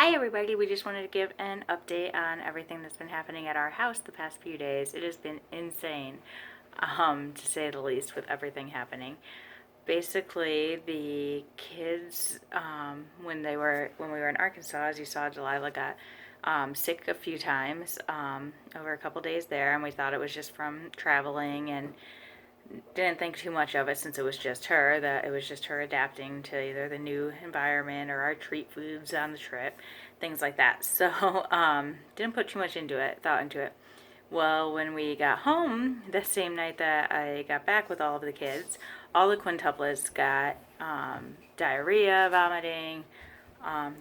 Hi everybody, we just wanted to give an update on everything that's been happening at our house the past few days. It has been insane, to say the least, with everything happening. Basically, the kids, when we were in Arkansas, as you saw, Delilah got sick a few times over a couple days there, and we thought it was just from traveling and didn't think too much of it since it was just her, that it was just her adapting to either the new environment or our treat foods on the trip, things like that. So didn't put too much thought into it. Well, when we got home the same night that I got back with all of the kids, all the quintuplets got diarrhea, vomiting,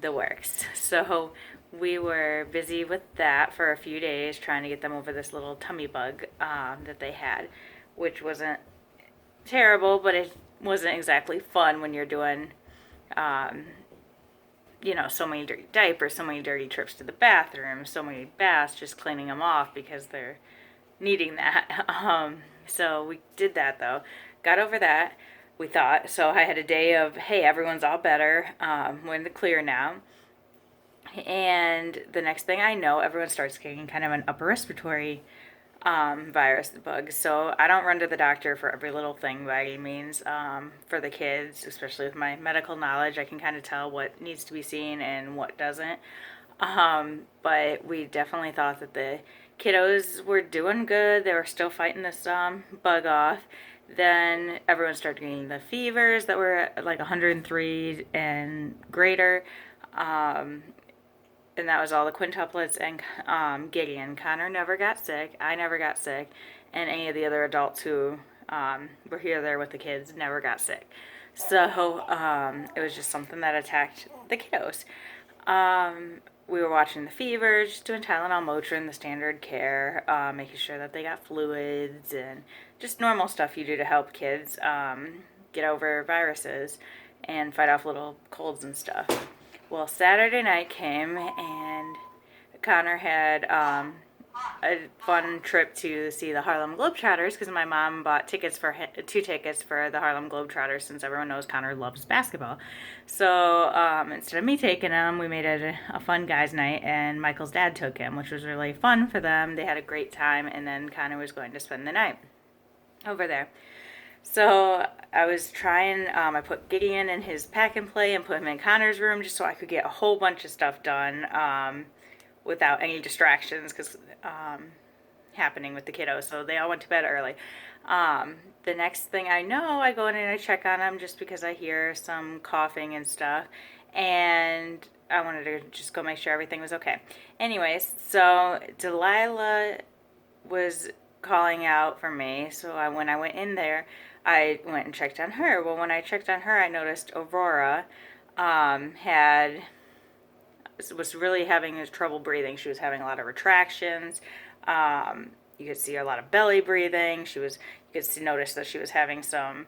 the works. So we were busy with that for a few days trying to get them over this little tummy bug that they had, which wasn't terrible, but it wasn't exactly fun when you're doing, um, so many dirty diapers, so many dirty trips to the bathroom, so many baths, just cleaning them off because they're needing that. So we did that though, got over that. We thought so. I had a day of, hey, everyone's all better. We're in the clear now. And the next thing I know, everyone starts getting kind of an upper respiratory virus, the bug. So I don't run to the doctor for every little thing by any means. For the kids, especially with my medical knowledge, I can kind of tell what needs to be seen and what doesn't. But we definitely thought that the kiddos were doing good. They were still fighting this bug off. Then everyone started getting the fevers that were like 103 and greater. Um, and that was all the quintuplets and Gideon. Connor never got sick. I never got sick, and any of the other adults who were here there with the kids never got sick. So it was just something that attacked the kiddos. We were watching the fevers, just doing Tylenol, Motrin, the standard care, making sure that they got fluids and just normal stuff you do to help kids get over viruses and fight off little colds and stuff. Well, Saturday night came and Connor had a fun trip to see the Harlem Globetrotters because my mom bought two tickets for the Harlem Globetrotters since everyone knows Connor loves basketball. So instead of me taking him, we made it a fun guys' night, and Michael's dad took him, which was really fun for them. They had a great time, and then Connor was going to spend the night over there. So I was trying, I put Gideon in his pack and play and put him in Connor's room just so I could get a whole bunch of stuff done without any distractions because happening with the kiddos. So they all went to bed early. The next thing I know, I go in and I check on them just because I hear some coughing and stuff. And I wanted to just go make sure everything was okay. Anyways, so Delilah was calling out for me. So when I went in there, I went and checked on her. Well, when I checked on her, I noticed Aurora had was really having trouble breathing. She was having a lot of retractions. You could see a lot of belly breathing. You could notice that she was having some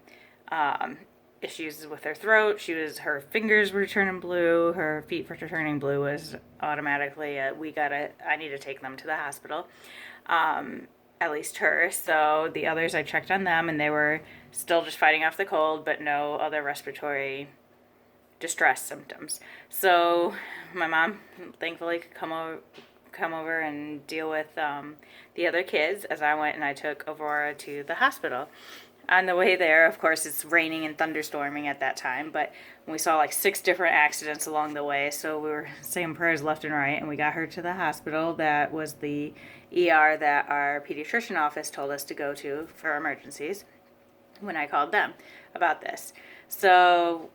issues with her throat. Her fingers were turning blue. Her feet were turning blue. Was automatically I need to take them to the hospital. At least her. So the others, I checked on them, and they were still just fighting off the cold, but no other respiratory distress symptoms. So my mom thankfully could come over and deal with the other kids as I went and I took Aurora to the hospital. On the way there, of course, it's raining and thunderstorming at that time, but we saw like 6 different accidents along the way, so we were saying prayers left and right, and we got her to the hospital. That was the ER that our pediatrician office told us to go to for emergencies when I called them about this. So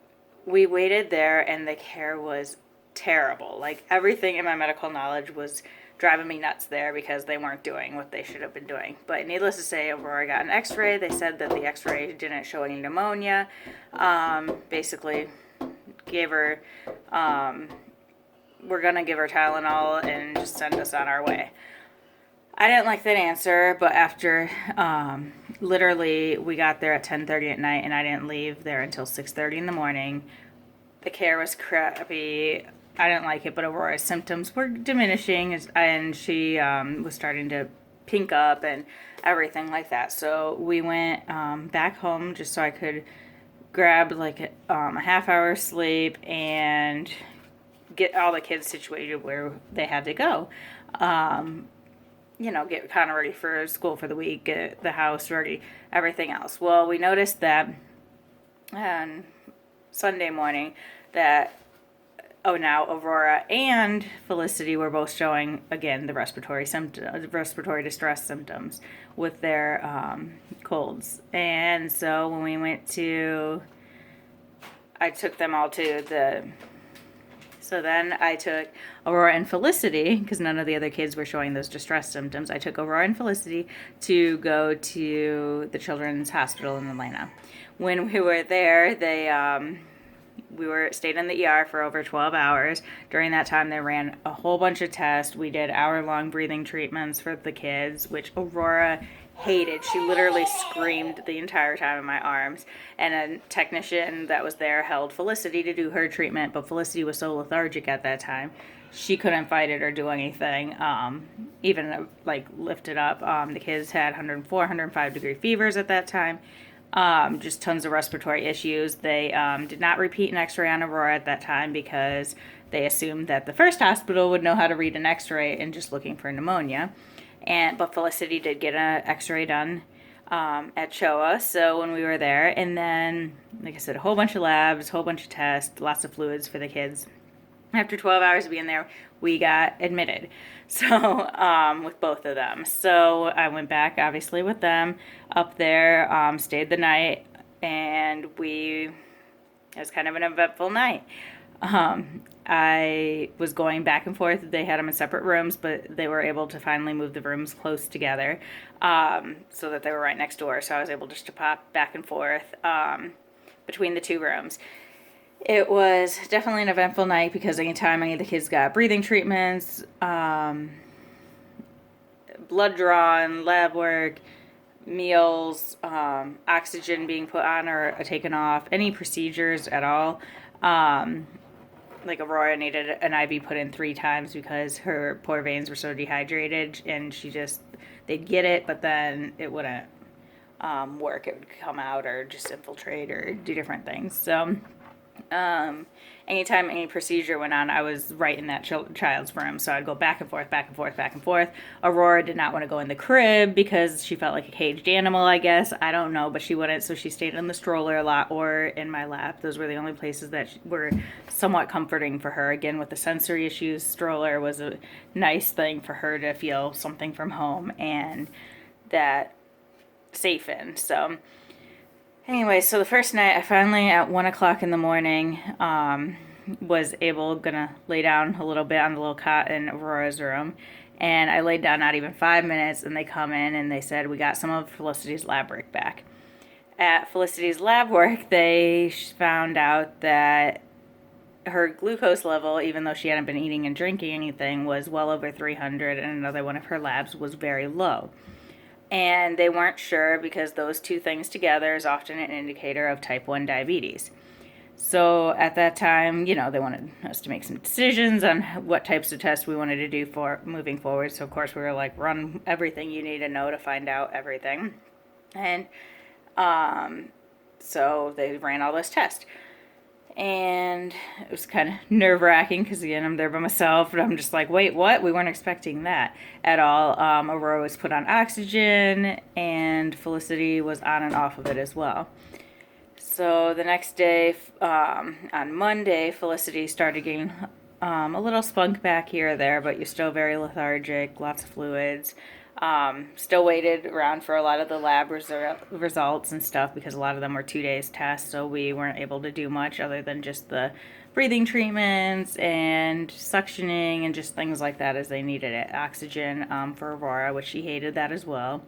we waited there, and the care was terrible. Like, everything in my medical knowledge was driving me nuts there because they weren't doing what they should have been doing. But needless to say, Aurora got an x-ray. They said that the x-ray didn't show any pneumonia. Basically gave her, we're going to give her Tylenol and just send us on our way. I didn't like that answer, but after literally we got there at 10:30 at night and I didn't leave there until 6:30 in the morning. The care was crappy. I didn't like it, but Aurora's symptoms were diminishing, and she was starting to pink up and everything like that. So we went back home just so I could grab like a half hour sleep and get all the kids situated where they had to go. Get kind of ready for school for the week, get the house ready, everything else. Well, we noticed that on Sunday morning that now Aurora and Felicity were both showing again the respiratory distress symptoms with their colds. And so when we went to, I took them all to the. So then I took Aurora and Felicity, because none of the other kids were showing those distress symptoms. I took Aurora and Felicity to go to the Children's Hospital in Atlanta. When we were there, we stayed in the ER for over 12 hours. During that time, they ran a whole bunch of tests. We did hour-long breathing treatments for the kids, which Aurora hated. She literally screamed the entire time in my arms. And a technician that was there held Felicity to do her treatment, but Felicity was so lethargic at that time, she couldn't fight it or do anything, even like lift it up. The kids had 104, 105 degree fevers at that time. Just tons of respiratory issues. They did not repeat an x-ray on Aurora at that time because they assumed that the first hospital would know how to read an x-ray and just looking for pneumonia. But Felicity did get an x-ray done at CHOA, so when we were there, and then, like I said, a whole bunch of labs, a whole bunch of tests, lots of fluids for the kids. After 12 hours of being there, we got admitted, so with both of them. So I went back, obviously, with them up there, stayed the night, and it was kind of an eventful night. I was going back and forth. They had them in separate rooms, but they were able to finally move the rooms close together so that they were right next door. So I was able just to pop back and forth between the two rooms. It was definitely an eventful night because anytime any of the kids got breathing treatments, blood drawn, lab work, meals, oxygen being put on or taken off, any procedures at all, like Aurora needed an IV put in 3 times because her poor veins were so dehydrated, and they'd get it, but then it wouldn't work. It would come out or just infiltrate or do different things. So anytime any procedure went on, I was right in that child's room. So I'd go back and forth, back and forth, back and forth. Aurora did not want to go in the crib because she felt like a caged animal, I guess. I don't know, but she wouldn't. So she stayed in the stroller a lot or in my lap. Those were the only places that were somewhat comforting for her. Again, with the sensory issues, stroller was a nice thing for her to feel something from home and that safe in. So anyway, so the first night, I finally, at 1 o'clock in the morning, was gonna lay down a little bit on the little cot in Aurora's room. And I laid down not even 5 minutes, and they come in and they said, we got some of Felicity's lab work back. At Felicity's lab work, they found out that her glucose level, even though she hadn't been eating and drinking anything, was well over 300, and another one of her labs was very low. And they weren't sure because those two things together is often an indicator of type 1 diabetes. So at that time, they wanted us to make some decisions on what types of tests we wanted to do for moving forward. So of course we were like, run everything you need to know to find out everything. And so they ran all those tests. And it was kind of nerve-wracking because, again, I'm there by myself, and I'm just like, wait, what? We weren't expecting that at all. Aurora was put on oxygen, and Felicity was on and off of it as well. So the next day, on Monday, Felicity started getting a little spunk back here or there, but you're still very lethargic, lots of fluids. Still waited around for a lot of the lab results and stuff because a lot of them were 2 days tests, so we weren't able to do much other than just the breathing treatments and suctioning and just things like that as they needed it. Oxygen for Aurora, which she hated that as well.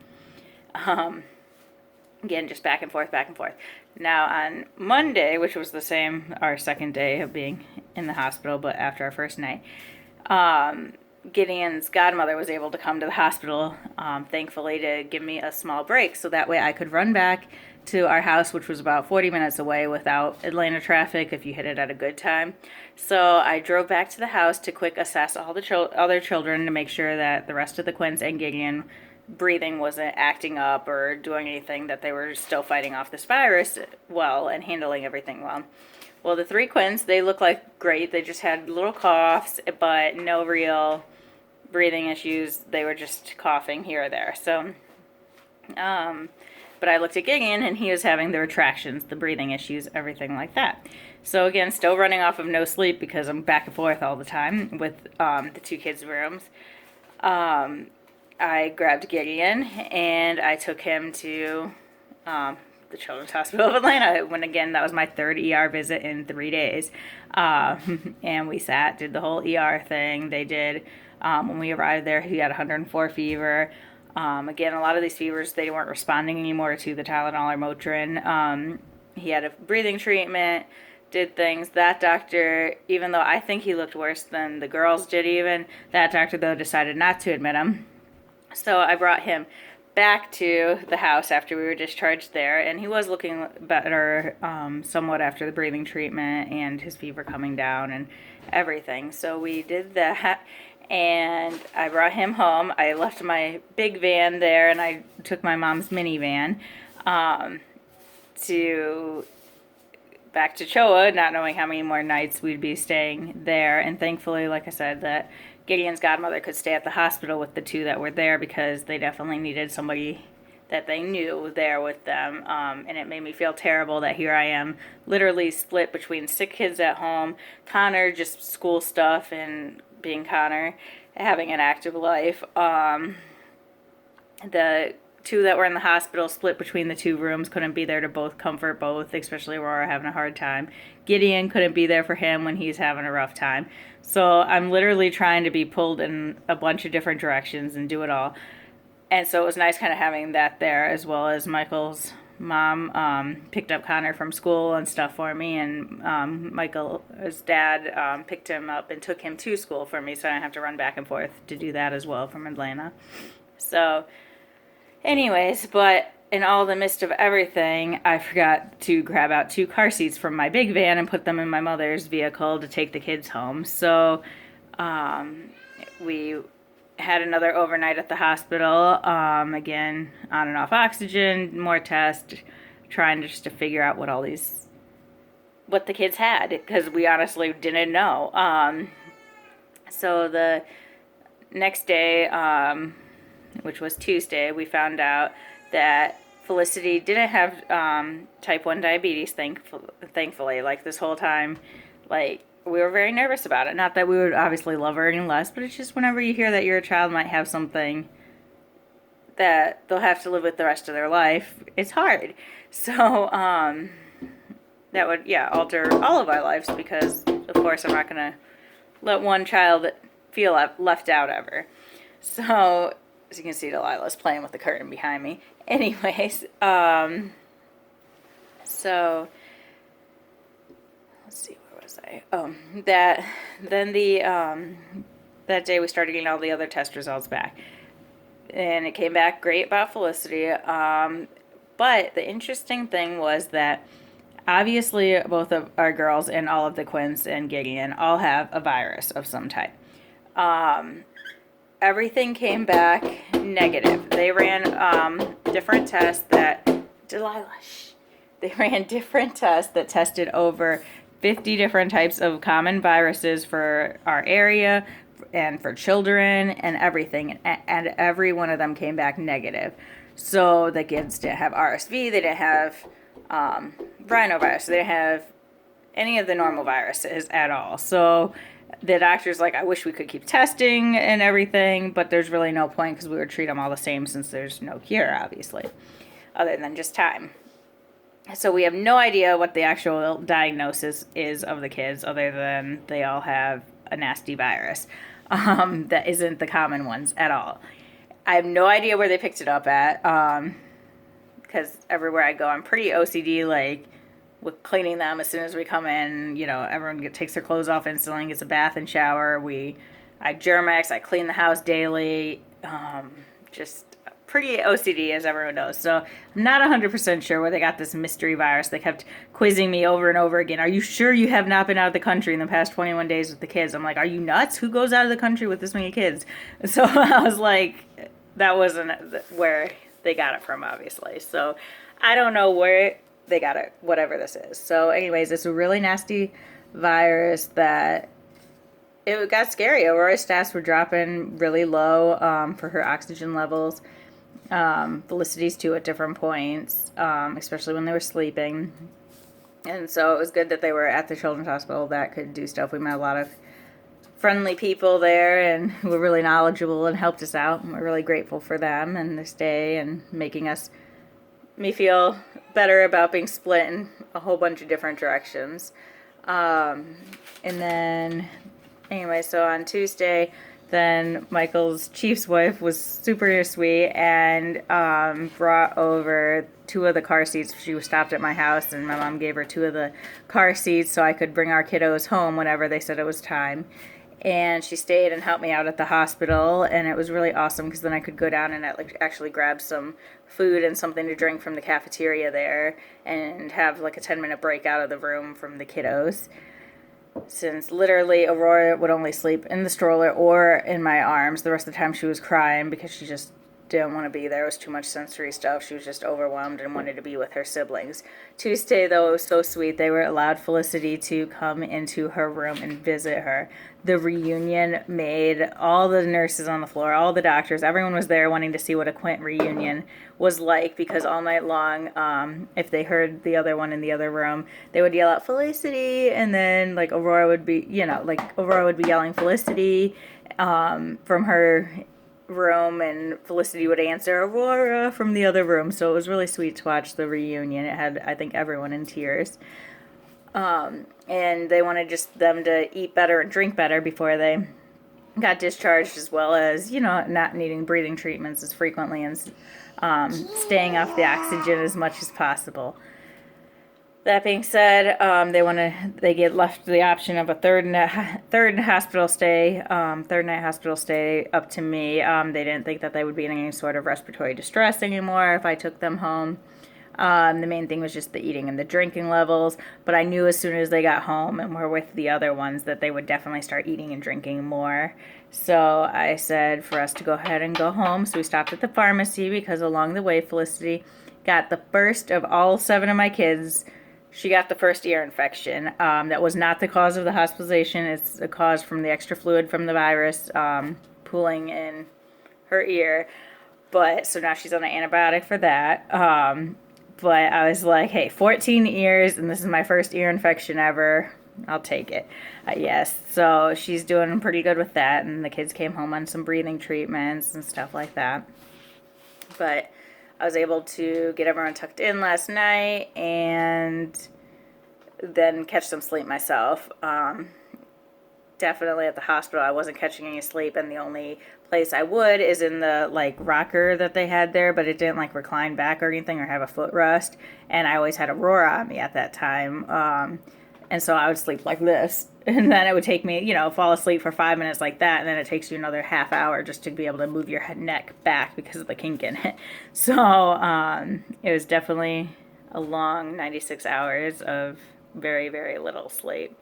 Again, just back and forth, back and forth. Now on Monday, which was our second day of being in the hospital, but after our first night, Gideon's godmother was able to come to the hospital, thankfully, to give me a small break so that way I could run back to our house, which was about 40 minutes away without Atlanta traffic if you hit it at a good time. So I drove back to the house to quick assess all the other children to make sure that the rest of the Quints and Gideon breathing wasn't acting up or doing anything, that they were still fighting off this virus well and handling everything well. Well, the three Quins, they look like great. They just had little coughs, but no real breathing issues. They were just coughing here or there. So, but I looked at Gideon and he was having the retractions, the breathing issues, everything like that. So again, still running off of no sleep because I'm back and forth all the time with the two kids' rooms. I grabbed Gideon and I took him to the Children's Hospital of Atlanta. When again, that was my third ER visit in 3 days. And we did the whole ER thing. They did, when we arrived there, he had 104 fever. Again, a lot of these fevers, they weren't responding anymore to the Tylenol or Motrin. He had a breathing treatment, did things. That doctor, even though I think he looked worse than the girls did even, that doctor, though, decided not to admit him. So I brought him back to the house after we were discharged there, and he was looking better somewhat after the breathing treatment and his fever coming down and everything. So we did that, and I brought him home. I left my big van there, and I took my mom's minivan to back to Choa, not knowing how many more nights we'd be staying there. And thankfully, like I said, that Gideon's godmother could stay at the hospital with the two that were there because they definitely needed somebody that they knew there with them. And it made me feel terrible that here I am, literally split between sick kids at home, Connor, just school stuff and being Connor, having an active life. The two that were in the hospital split between the two rooms, couldn't be there to both comfort both, especially Aurora having a hard time. Gideon couldn't be there for him when he's having a rough time. So I'm literally trying to be pulled in a bunch of different directions and do it all. And so it was nice kind of having that there, as well as Michael's mom picked up Connor from school and stuff for me, and Michael's dad picked him up and took him to school for me, so I didn't have to run back and forth to do that as well from Atlanta. So anyways, but in all the midst of everything, I forgot to grab out 2 car seats from my big van and put them in my mother's vehicle to take the kids home. So we had another overnight at the hospital, again, on and off oxygen, more tests, trying just to figure out what the kids had, because we honestly didn't know. So the next day, which was Tuesday, we found out that Felicity didn't have type 1 diabetes, thankfully. Like, this whole time, like, we were very nervous about it. Not that we would obviously love her any less, but it's just whenever you hear that your child might have something that they'll have to live with the rest of their life, it's hard. So that would, alter all of our lives, because, of course, I'm not going to let one child feel left out ever. So, as you can see, Delilah's playing with the curtain behind me. Anyways, so let's see, where was I? Oh, that day we started getting all the other test results back, and it came back great about Felicity. But the interesting thing was that obviously both of our girls and all of the Quins and Gideon all have a virus of some type. Everything came back negative. They ran different tests They ran different tests that tested over 50 different types of common viruses for our area and for children and everything. And every one of them came back negative. So the kids didn't have RSV, they didn't have rhinovirus, they didn't have any of the normal viruses at all. So the doctor's like, I wish we could keep testing and everything, but there's really no point because we would treat them all the same since there's no cure, obviously, other than just time. So we have no idea what the actual diagnosis is of the kids, other than they all have a nasty virus that isn't the common ones at all. I have no idea where they picked it up at, because everywhere I go, I'm pretty OCD, like, with cleaning them as soon as we come in. You know, everyone takes their clothes off instantly, gets a bath and shower. I Germex, I clean the house daily. Just pretty OCD, as everyone knows. So I'm not 100% sure where they got this mystery virus. They kept quizzing me over and over again. Are you sure you have not been out of the country in the past 21 days with the kids? I'm like, are you nuts? Who goes out of the country with this many kids? So I was like, that wasn't where they got it from, obviously. So I don't know where they got it, whatever this is. So anyways, it's a really nasty virus that it got scary. Aurora's stats were dropping really low for her oxygen levels. Felicity's too at different points, especially when they were sleeping. And so it was good that they were at the Children's Hospital that could do stuff. We met a lot of friendly people there and who were really knowledgeable and helped us out. And we're really grateful for them and this day and making me feel better about being split in a whole bunch of different directions. And then, anyway, so on Tuesday, then Michael's chief's wife was super sweet and brought over 2 of the car seats. She was stopped at my house, and my mom gave her 2 of the car seats so I could bring our kiddos home whenever they said it was time. And she stayed and helped me out at the hospital, and it was really awesome because then I could go down and actually grab some food and something to drink from the cafeteria there and have like a 10-minute break out of the room from the kiddos. Since literally Aurora would only sleep in the stroller or in my arms. The rest of the time she was crying because she just didn't want to be there. It was too much sensory stuff. She was just overwhelmed and wanted to be with her siblings. Tuesday, though, it was so sweet. They were allowed Felicity to come into her room and visit her. The reunion made all the nurses on the floor, all the doctors, everyone was there wanting to see what a Quint reunion was like, because all night long, if they heard the other one in the other room, they would yell out Felicity, and then like Aurora would be yelling Felicity from her room, and Felicity would answer Aurora from the other room. So it was really sweet to watch the reunion. It had, I think, everyone in tears. And they wanted just them to eat better and drink better before they got discharged, as well as, not needing breathing treatments as frequently and staying off the oxygen as much as possible. That being said, they get left the option of a third night hospital stay up to me. They didn't think that they would be in any sort of respiratory distress anymore if I took them home. The main thing was just the eating and the drinking levels, but I knew as soon as they got home and were with the other ones that they would definitely start eating and drinking more. So I said for us to go ahead and go home. So we stopped at the pharmacy because along the way, Felicity got the first of all 7 of my kids. She got the first ear infection. That was not the cause of the hospitalization. It's a cause from the extra fluid from the virus pooling in her ear. But so now she's on an antibiotic for that. But I was like, hey, 14 ears, and this is my first ear infection ever. I'll take it. Yes. So she's doing pretty good with that, and the kids came home on some breathing treatments and stuff like that. But I was able to get everyone tucked in last night and then catch some sleep myself. Definitely at the hospital, I wasn't catching any sleep, and the only place I would is in the rocker that they had there, but it didn't recline back or anything or have a footrest, and I always had Aurora on me at that time, and so I would sleep like this, and then it would take me, fall asleep for 5 minutes like that, and then it takes you another half hour just to be able to move your neck back because of the kink in it. So it was definitely a long 96 hours of very, very little sleep.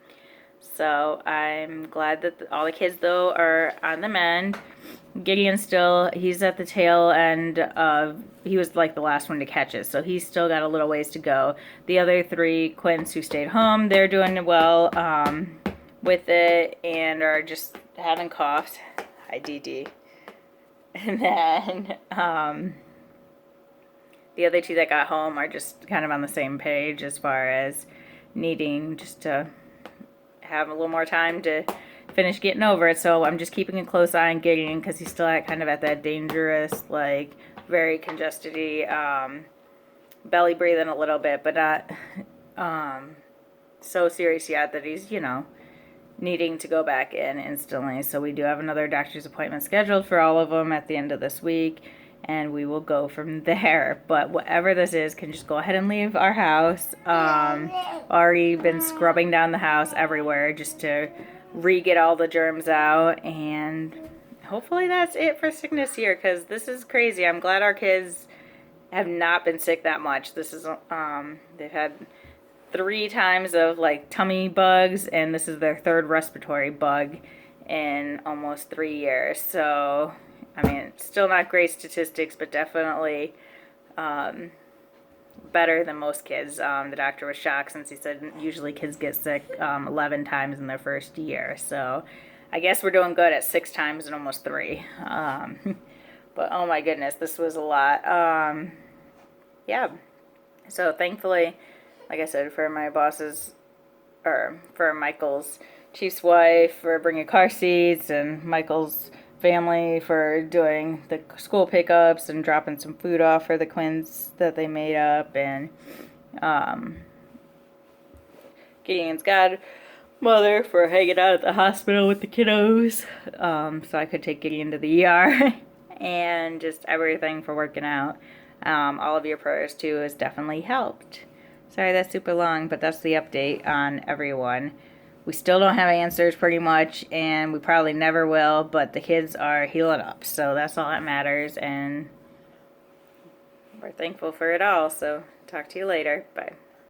So I'm glad that all the kids, though, are on the mend. Gideon he's at the tail end of, he was the last one to catch it, so he's still got a little ways to go. The other 3 Quints who stayed home, they're doing well with it and are just having coughs. Hi, DD. And then the other 2 that got home are just kind of on the same page as far as needing just to have a little more time to finish getting over it. So I'm just keeping a close eye on Gideon because he's still kind of at that dangerous, very congested-y, belly breathing a little bit, but not so serious yet that he's, needing to go back in instantly. So we do have another doctor's appointment scheduled for all of them at the end of this week, and we will go from there. But whatever this is, can just go ahead and leave our house. Already been scrubbing down the house everywhere just to re-get all the germs out, and hopefully that's it for sickness here, because this is crazy. I'm glad our kids have not been sick that much. This is they've had 3 times of tummy bugs, and this is their 3rd respiratory bug in almost 3 years. So still not great statistics, but definitely better than most kids. The doctor was shocked since he said usually kids get sick 11 times in their first year. So I guess we're doing good at 6 times in almost 3. But oh my goodness, this was a lot. Yeah. So thankfully, like I said, for my bosses, or for Michael's chief's wife for bringing car seats, and Michael's family for doing the school pickups and dropping some food off for the Quins that they made up, and Gideon's godmother for hanging out at the hospital with the kiddos, so I could take Gideon to the ER, and just everything for working out. All of your prayers too has definitely helped. Sorry that's super long, but that's the update on everyone. We still don't have answers pretty much, and we probably never will, but the kids are healing up, so that's all that matters, and we're thankful for it all. So talk to you later. Bye.